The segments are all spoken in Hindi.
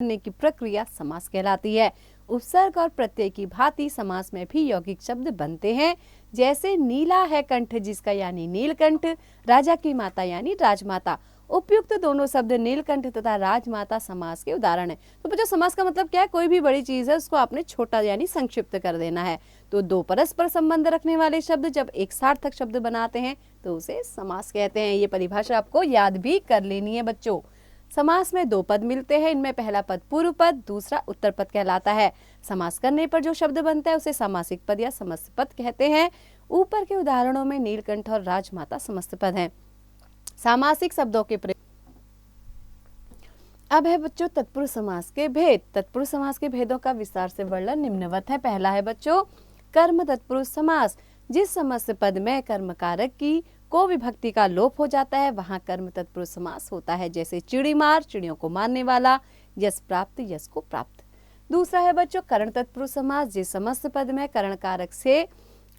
करने की प्रक्रिया समास कहलाती है। उपसर्ग और प्रत्यय की भांति समास में भी यौगिक शब्द बनते हैं, जैसे नीला है कंठ जिसका यानी नीलकंठ, राजा की माता यानी राजमाता। उपयुक्त दोनों शब्द नीलकंठ तथा राजमाता समास के उदाहरण है। तो बच्चों, समास का मतलब क्या है? कोई भी बड़ी चीज है उसको आपने छोटा यानी संक्षिप्त कर देना है। तो दो परस्पर संबंध रखने वाले शब्द जब एक सार्थक शब्द बनाते हैं तो उसे समास कहते हैं। ये परिभाषा आपको याद भी कर लेनी है बच्चों। समास में दो पद मिलते हैं, इनमें पहला पद पूर्व पद, दूसरा उत्तर पद कहलाता है। समास करने पर जो शब्द बनता है उसे सामासिक पद या समस्त पद कहते हैं। ऊपर के उदाहरणों में नीलकंठ और राजमाता समस्त पद हैं। सामासिक शब्दों के प्रयोग। अब है बच्चों तत्पुरुष समास के भेद। तत्पुरुष समास के भेदों का विस्तार से वर्णन निम्नवत है। पहला है बच्चों कर्म तत्पुरुष समास। जिस समस्त पद में कर्म कारक की को विभक्ति का लोप हो जाता है वहां कर्म तत्पुरुष समास होता है, जैसे चिड़ी मार, चिड़ियों को मारने वाला, यश प्राप्त, यश को प्राप्त। दूसरा है बच्चों करण तत्पुरुष समास। जिस समस्त पद में करण कारक से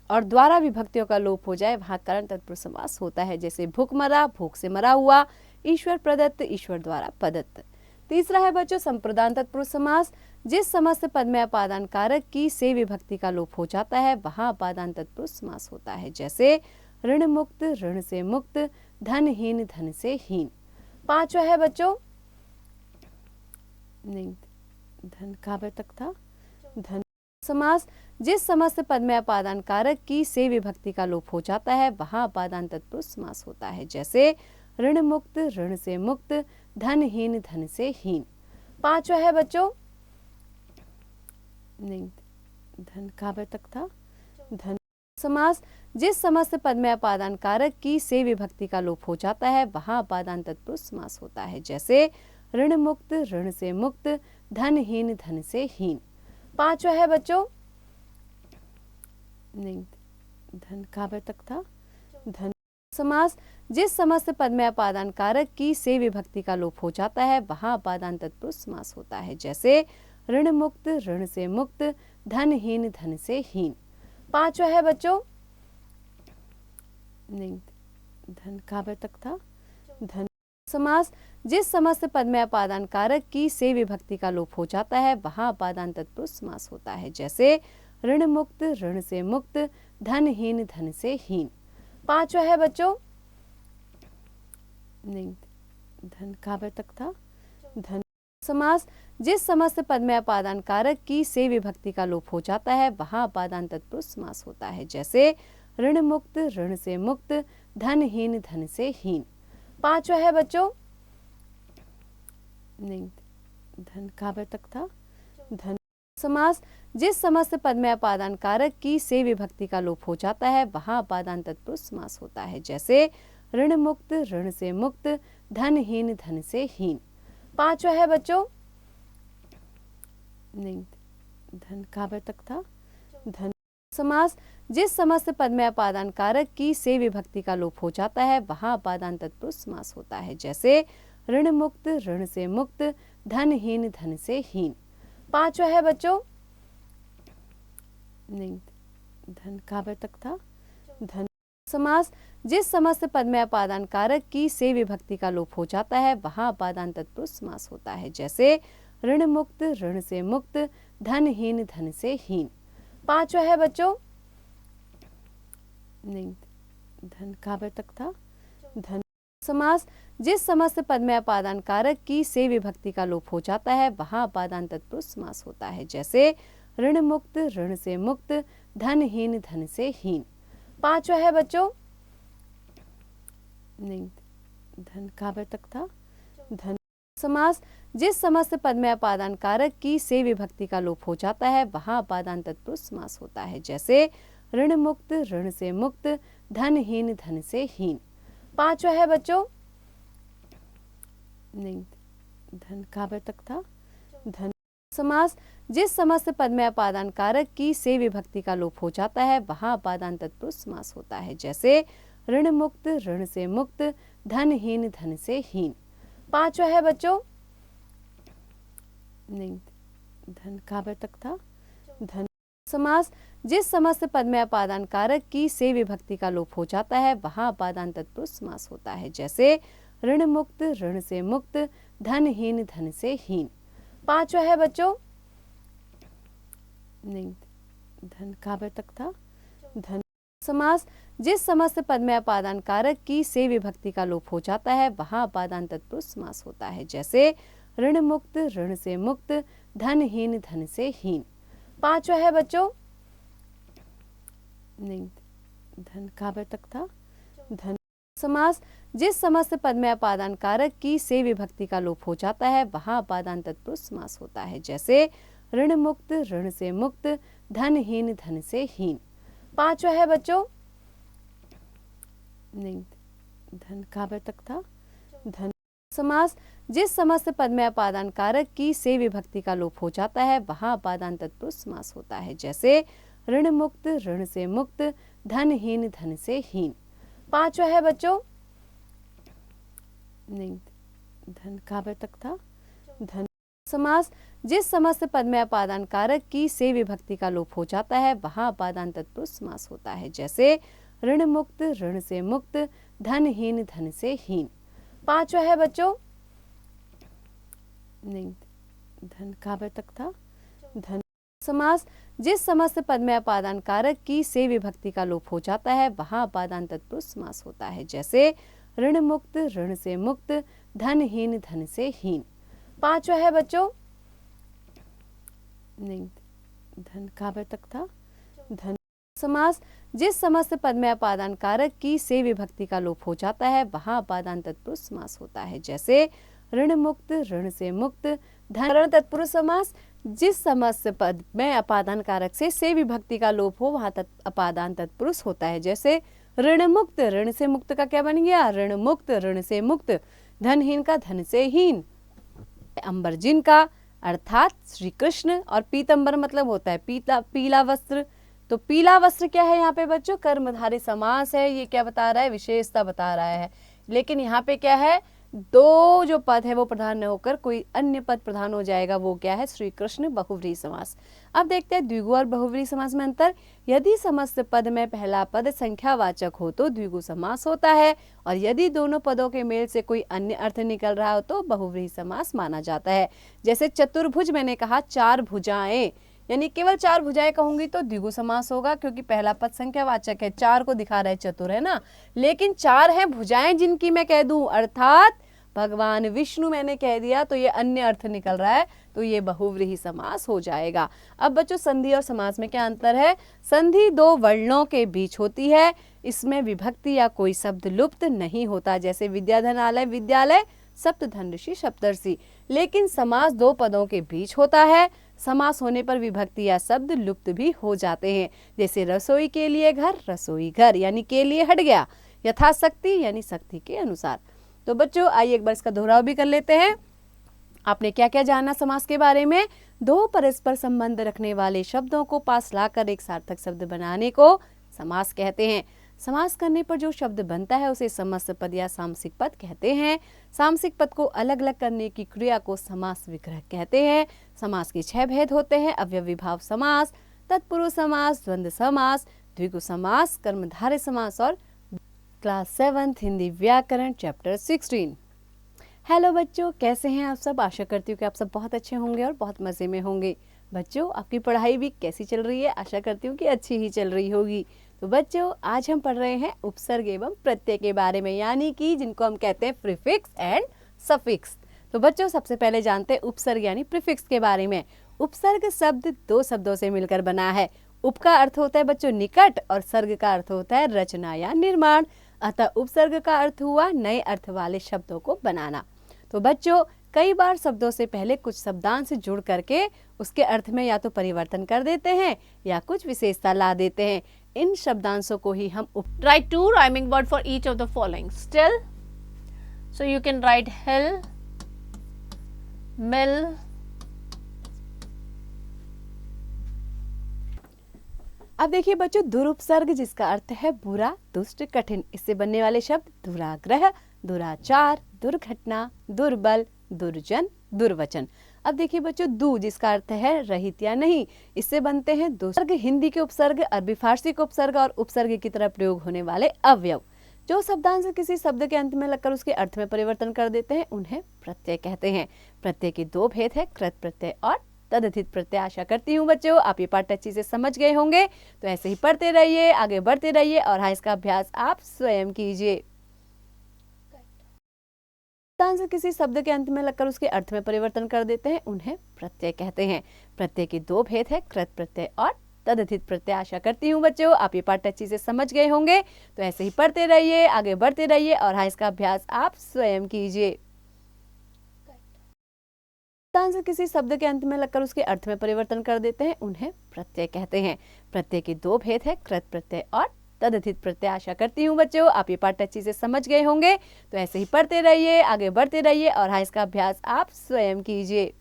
और द्वारा विभक्तियों का लोप हो जाए वहां करण तत्पुरुष समास होता है, जैसे भूख मरा, भूख से मरा हुआ, ईश्वर प्रदत्त, ईश्वर द्वारा प्रदत्त। तीसरा है बच्चों संप्रदान तत्पुरुष समास। जिस समस्त पद में अपादान कारक की से विभक्ति का लोप हो जाता है वहां अपादान तत्पुरुष समास होता है, जैसे ऋण मुक्त, ऋण से मुक्त, धनहीन, धन से हीन। पांचवा है बच्चों नहीं धन काव्य तक था धन समास। जिस समस्त पद में अपादान कारक की से विभक्ति का लोप हो जाता है वहां अपादान तत्पुरुष समास होता है, जैसे ऋण मुक्त, ऋण से मुक्त, धनहीन, धन से हीन। पांचवा है बच्चों नहीं धन काव्य तक था धन समास। जिस समस्त पद में अपादान कारक की से विभक्ति का लोप हो जाता है वहां अपादान तत्पुरुष समास होता है, जैसे ऋण मुक्त, ऋण से मुक्त, धनहीन, धन से हीन। पांचवा है बच्चों नहीं धन काव्य तक था धन समास। जिस समस्त पद में अपादान कारक की से विभक्ति का लोप हो जाता है वहां अपादान तत्पुरुष समास होता है, जैसे ऋण मुक्त, ऋण से मुक्त, धनहीन, धन से हीन। पांचवा है बच्चों नहीं धन काव्य तक था धन समास। जिस समस्त पद में अपादान कारक की से विभक्ति का लोप हो जाता है वहां अपादान तत्पुरुष समास होता है, जैसे ऋण मुक्त, ऋण से मुक्त, धनहीन, धन से हीन। पांचवा है बच्चों नहीं धन काव्य तक था धन समास। जिस समस्त पद में अपादान कारक की से विभक्ति का लोप हो जाता है वहां अपादान तत्पुरुष समास होता है, जैसे ऋण मुक्त, ऋण से मुक्त, धनहीन, धन से हीन। पांचवा है बच्चों नहीं धन काव्य तक था धन समास। जिस समस्त पद में अपादान कारक की से विभक्ति का लोप हो जाता है वहां अपादान तत्पुरुष समास होता है, जैसे ऋण मुक्त, ऋण से मुक्त, धनहीन, धन से हीन। पांचवा है बच्चों नहीं धन काव्य तक था धन समास। जिस समस्त पद में अपादान कारक की से विभक्ति का लोप हो जाता है वहां अपादान तत्पुरुष समास होता है, जैसे ऋण मुक्त, ऋण से मुक्त, धनहीन, धन से हीन। पांचवा है बच्चों नहीं धन काव्य तक था धन समास। जिस समस्त पद में अपादान कारक की से विभक्ति का लोप हो जाता है वहां अपादान तत्पुरुष समास होता है, जैसे ऋण मुक्त, ऋण से मुक्त, धनहीन, धन से हीन। पांचवा है बच्चों नहीं धन काव्य तक था धन समास। जिस समस्त पद में अपादान कारक की से विभक्ति का लोप हो जाता है वहां अपादान तत्पुरुष समास होता है, जैसे ऋण मुक्त, ऋण से मुक्त, धनहीन, धन से हीन। पांचवा है बच्चों नहीं धन काव्य तक था धन समास। जिस समस्त पद में अपादान कारक की से विभक्ति का लोप हो जाता है वहां अपादान तत्पुरुष समास होता है, जैसे ऋण मुक्त, ऋण से मुक्त, धनहीन, धन से हीन। पांचवा है बच्चों नहीं धन काव्य तक था धन समास। जिस समस्त पद में अपादान कारक की से विभक्ति का लोप हो जाता है वहां अपादान तत्पुरुष समास होता है, जैसे ऋण मुक्त, ऋण से मुक्त, धनहीन, धन से हीन। पांचवा है बच्चों नहीं धन काव्य तक था धन समास। जिस समस्त पद में अपादान कारक की से विभक्ति का लोप हो जाता है वहां अपादान तत्पुरुष समास होता है, जैसे ऋण मुक्त, ऋण से मुक्त, धनहीन, धन से हीन। पांचवा है बच्चों, नहीं धन कहाँ पर तक था, धन समास जिस समस्त पद में अपादान कारक की से विभक्ति का लोप हो जाता है वहां अपादान तत्पुरुष समास होता है, जैसे ऋण मुक्त ऋण से मुक्त, धनहीन धन से हीन। पांचवा है बच्चों, नहीं धन कहाँ पर तक था, धन समास जिस समस्त पद में अपादान कारक की से विभक्ति का लोप हो जाता है वहां अपादान तत्पुरुष समास होता है, जैसे ऋण मुक्त ऋण से मुक्त, धनहीन धन से हीन। पांचवा है बच्चों, नहीं धन कहाँ पर तक था, धन समास जिस समस्त पद में अपादान कारक की से विभक्ति का लोप हो जाता है वहां अपादान तत्पुरुष समास होता है, जैसे ऋण मुक्त ऋण से मुक्त, धनहीन धन से हीन। पांचवा है बच्चों, नहीं धन कहाँ पर तक था, धन समास जिस समस्त पद में अपादान कारक की से विभक्ति का लोप हो जाता है वहां अपादान तत्पुरुष समास होता है, जैसे ऋण मुक्त ऋण से मुक्त, धनहीन धन से हीन। पांचवा है बच्चों, नहीं धन कहाँ पर तक था, धन समास जिस समस्त पद में अपादान कारक की से विभक्ति का लोप हो जाता है वहां अपादान तत्पुरुष समास होता है, जैसे ऋण मुक्त ऋण से मुक्त, धनहीन धन से हीन। पांचवा है बच्चों, नहीं धन कहाँ पर तक था, धन समास जिस समस्त पद में अपादान कारक की से विभक्ति का लोप हो जाता है वहां अपादान तत्पुरुष समास होता है, जैसे ऋण मुक्त ऋण से मुक्त, धन तत्पुरुष समास जिस समस्त पद में अपादान कारक से विभक्ति का लोप हो वहां अपादान तत्पुरुष होता है, जैसे ऋण मुक्त ऋण से मुक्त का क्या बन गया, ऋण मुक्त ऋण से मुक्त, धनहीन का धन से हीन। अंबरजिन का अर्थात श्री कृष्ण, और पीतंबर मतलब होता है पीला वस्त्र, तो पीला वस्त्र क्या है यहाँ पे बच्चों, कर्मधारय समास है। ये क्या बता रहा है, विशेषता बता रहा है। लेकिन यहाँ पे क्या है, दो जो पद है वो प्रधान न होकर कोई अन्य पद प्रधान हो जाएगा, वो क्या है, श्री कृष्ण बहुव्रीहि समास। अब देखते हैं द्विगु और बहुव्रीहि समास में अंतर। यदि समस्त पद में पहला पद संख्यावाचक हो तो द्विगु समास होता है, और यदि दोनों पदों के मेल से कोई अन्य अर्थ निकल रहा हो तो बहुव्रीहि समास माना जाता है। जैसे चतुर्भुज मैंने कहा चार भुजाएं, यानी केवल चार भुजाएं कहूंगी तो द्विगु समास होगा, क्योंकि पहला पद संख्यावाचक है, चार को दिखा रहा है, चतुर है ना। लेकिन चार हैं भुजाएं जिनकी मैं कह दूं, अर्थात भगवान विष्णु मैंने कह दिया तो ये अन्य अर्थ निकल रहा है, तो ये बहुव्रीहि समास हो जाएगा। अब बच्चों संधि और समास में क्या अंतर है। संधि दो वर्णों के बीच होती है, इसमें विभक्ति या कोई शब्द लुप्त नहीं होता, जैसे विद्याधनालय विद्यालय, सप्तधन ऋषि सप्तर्षि। लेकिन समास दो पदों के बीच होता है, समास होने पर विभक्ति या शब्द लुप्त भी हो जाते हैं, जैसे रसोई के लिए घर, रसोई घर यानी के लिए हट गया, यथाशक्ति यानी शक्ति के अनुसार। तो बच्चों आइए एक बार इसका दोहराव भी कर लेते हैं। आपने क्या क्या जाना समास के बारे में। दो परस्पर संबंध रखने वाले शब्दों को पास लाकर एक सार्थक शब्द बनाने को समास कहते हैं। समास करने पर जो शब्द बनता है उसे समस्त पद या सामसिक पद कहते हैं। सामसिक पद को अलग अलग करने की क्रिया को समास विग्रह कहते हैं। समास के 6 भेद होते हैं, अव्ययीभाव समास, तत्पुरुष समास, द्वंद्व समास, द्विगु समास, कर्मधारय समास और क्लास 7 हिंदी व्याकरण चैप्टर 16। हेलो बच्चों, कैसे हैं आप सब। आशा करती हूँ कि आप सब बहुत अच्छे होंगे और बहुत मज़े में होंगे। बच्चों आपकी पढ़ाई भी कैसी चल रही है, आशा करती हूँ कि अच्छी ही चल रही होगी। तो बच्चों आज हम पढ़ रहे हैं उपसर्ग एवं प्रत्यय के बारे में, यानी कि जिनको हम कहते हैं प्रीफिक्स एंड सफिक्स। तो बच्चों सबसे पहले जानते हैं उपसर्ग यानी प्रीफिक्स के बारे में। उपसर्ग शब्द दो शब्दों से मिलकर बना है। उप का अर्थ होता है बच्चों निकट और सर्ग का अर्थ होता है रचना या निर्माण। अतः उपसर्ग का अर्थ हुआ नए अर्थ वाले शब्दों को बनाना। तो बच्चों कई बार शब्दों से पहले कुछ शब्दांश जुड़ करके उसके अर्थ में या तो परिवर्तन कर देते हैं या कुछ विशेषता ला देते हैं। इन शब्दांशों को ही हम Write 2 rhyming word for each of the following. Still, so you can write hill, mill, अब देखिए बच्चों दुरुपसर्ग जिसका अर्थ है बुरा, दुष्ट, कठिन, इससे बनने वाले शब्द दुराग्रह, दुराचार, दुर्घटना, दुर्बल, दुर्जन, दुर्वचन। अब देखिए बच्चों दू जिसका अर्थ है रहित या नहीं, इससे बनते हैं दो। हिंदी के उपसर्ग, अरबी फारसी के उपसर्ग और उपसर्ग की तरह प्रयोग होने वाले अवयव। जो शब्दांश किसी शब्द के अंत में लगकर उसके अर्थ में परिवर्तन कर देते हैं उन्हें प्रत्यय कहते हैं। प्रत्यय के दो भेद है, कृत प्रत्यय और तदधित प्रत्यय। आशा करती हूँ बच्चों आप ये पाठ अच्छी से समझ गए होंगे। तो ऐसे ही पढ़ते रहिए, आगे बढ़ते रहिए और हाँ, इसका अभ्यास आप स्वयं कीजिए। शब्दांश किसी शब्द के अंत में लगकर उसके अर्थ में परिवर्तन कर देते हैं उन्हें प्रत्यय कहते हैं। प्रत्यय के दो भेद है, कृत प्रत्यय और तदधित प्रत्यय। आशा करती हूँ बच्चों आप ये पाठ अच्छी से समझ गए होंगे। तो ऐसे ही पढ़ते रहिए, आगे बढ़ते रहिए और हाँ, इसका अभ्यास आप स्वयं कीजिए। शब्दांश किसी शब्द के अंत में लगकर उसके अर्थ में परिवर्तन कर देते हैं उन्हें प्रत्यय कहते हैं। प्रत्यय के दो भेद है, कृत प्रत्यय और तदधित प्रत्यय। आशा करती हूँ बच्चों आप ये पाठ अच्छी से समझ गए होंगे। तो ऐसे ही पढ़ते रहिए, आगे बढ़ते रहिए और हाँ, इसका अभ्यास आप स्वयं कीजिए।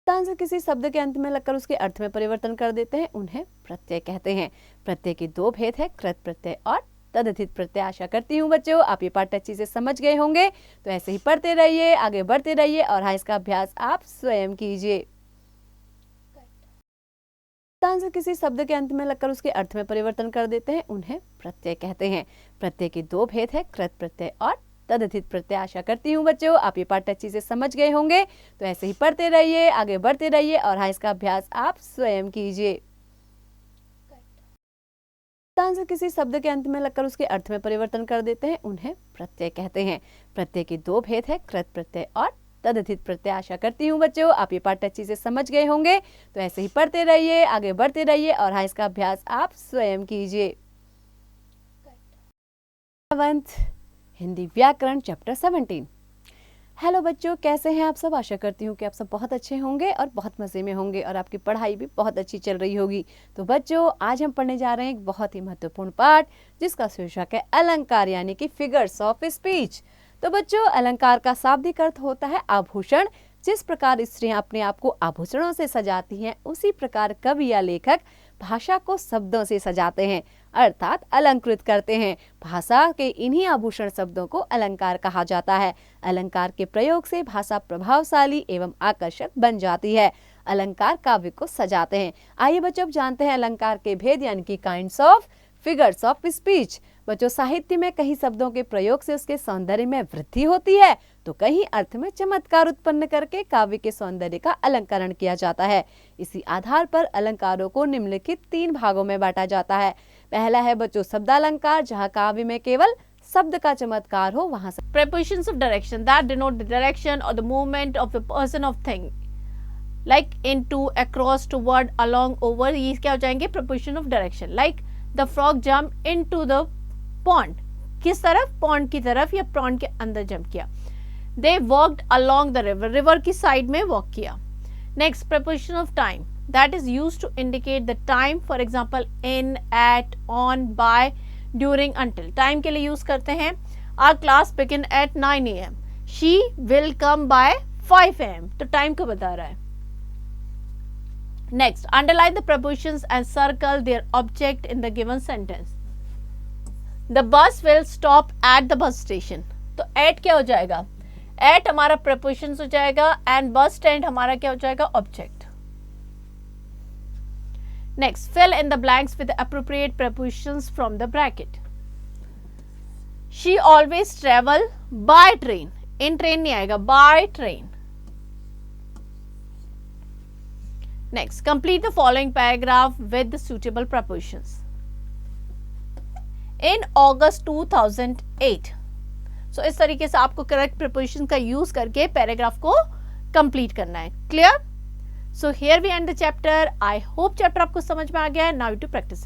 शब्दांश किसी शब्द के अंत में लगकर उसके अर्थ में परिवर्तन कर देते हैं उन्हें प्रत्यय कहते हैं। प्रत्यय के दो भेद है, कृत प्रत्यय और तदधित प्रत्यय। आशा करती हूँ बच्चों आप ये पाठ अच्छी से समझ गए होंगे। तो ऐसे ही पढ़ते रहिए, आगे बढ़ते रहिए और हाँ, इसका अभ्यास आप स्वयं कीजिए। शब्दांश किसी शब्द के अंत में लगकर उसके अर्थ में परिवर्तन कर देते हैं उन्हें प्रत्यय कहते हैं। प्रत्यय के दो भेद है, कृत प्रत्यय और तदधित प्रत्यय। आशा करती हूँ बच्चों आप ये पाठ अच्छी से समझ गए होंगे। तो ऐसे ही पढ़ते रहिए, आगे बढ़ते रहिए और हाँ, इसका अभ्यास आप स्वयं कीजिए। शब्दांश किसी शब्द के अंत में लगकर उसके अर्थ में परिवर्तन कर देते हैं उन्हें प्रत्यय कहते हैं। प्रत्यय के दो भेद है, कृत प्रत्यय और तदधित प्रत्यय। आशा करती हूँ बच्चों आप ये पाठ अच्छी से समझ गए होंगे। तो ऐसे ही पढ़ते रहिए, आगे बढ़ते रहिए और हाँ, इसका अभ्यास आप स्वयं कीजिए। हिंदी व्याकरण चैप्टर 17। हेलो बच्चों, कैसे हैं आप सब? आशा करती हूँ कि आप सब बहुत अच्छे होंगे और बहुत मज़े में होंगे और आपकी पढ़ाई भी बहुत अच्छी चल रही होगी। तो बच्चों आज हम पढ़ने जा रहे हैं एक बहुत ही महत्वपूर्ण पाठ जिसका शीर्षक है अलंकार यानी कि फिगर्स ऑफ स्पीच। तो बच्चों अलंकार का शाब्दिक अर्थ होता है आभूषण। जिस प्रकार स्त्रियां अपने आप को आभूषणों से सजाती हैं उसी प्रकार कवि या लेखक भाषा को शब्दों से सजाते हैं अर्थात अलंकृत करते हैं। भाषा के इन्हीं आभूषण शब्दों को अलंकार कहा जाता है। अलंकार के प्रयोग से भाषा प्रभावशाली एवं आकर्षक बन जाती है। अलंकार काव्य को सजाते हैं। आइए बच्चों अब जानते हैं अलंकार के भेद यानी कि kinds of figures of speech. बच्चों साहित्य में कई शब्दों के प्रयोग से उसके सौंदर्य में वृद्धि होती है तो कई अर्थ में चमत्कार उत्पन्न करके काव्य के सौंदर्य का अलंकरण किया जाता है। इसी आधार पर अलंकारों को निम्नलिखित 3 भागों में बांटा जाता है। पहला है बच्चों शब्दालंकार, जहाँ काव्य में केवल शब्द का चमत्कार हो वहाँ से। Prepositions of direction that denote the direction or the movement of the person of thing, like into, across, toward, along, over, ये क्या हो जाएंगे? Preposition of direction. Like the frog jumped into the pond, किस तरफ? पॉन्ड की तरफ या पॉन्ड के अंदर जंप किया। They walked along the river, river की साइड में वॉक किया। Next, preposition of time that is used to indicate the time, for example in, at, on, by, during, until। Time के लिए यूज करते हैं। Our class begin at 9 AM, she will come by 5 AM, तो टाइम को बता रहा है। Next, underline the prepositions and circle their object in the given sentence। The bus will stop at the bus station, तो at क्या हो जाएगा? at हमारा prepositions हो जाएगा and bus stand हमारा क्या हो जाएगा? object। Next, fill in the blanks with the appropriate prepositions from the bracket। She always travel by train, in train नहीं आएगा, by train। Next, complete the following paragraph with the suitable prepositions। In August 2008, so इस तरीके से आपको करेक्ट प्रीपोजिशन का यूज करके पैराग्राफ को कंप्लीट करना है। Clear? So here we end the chapter. I hope chapter आपको समझ में आ गया है। Now to practise it.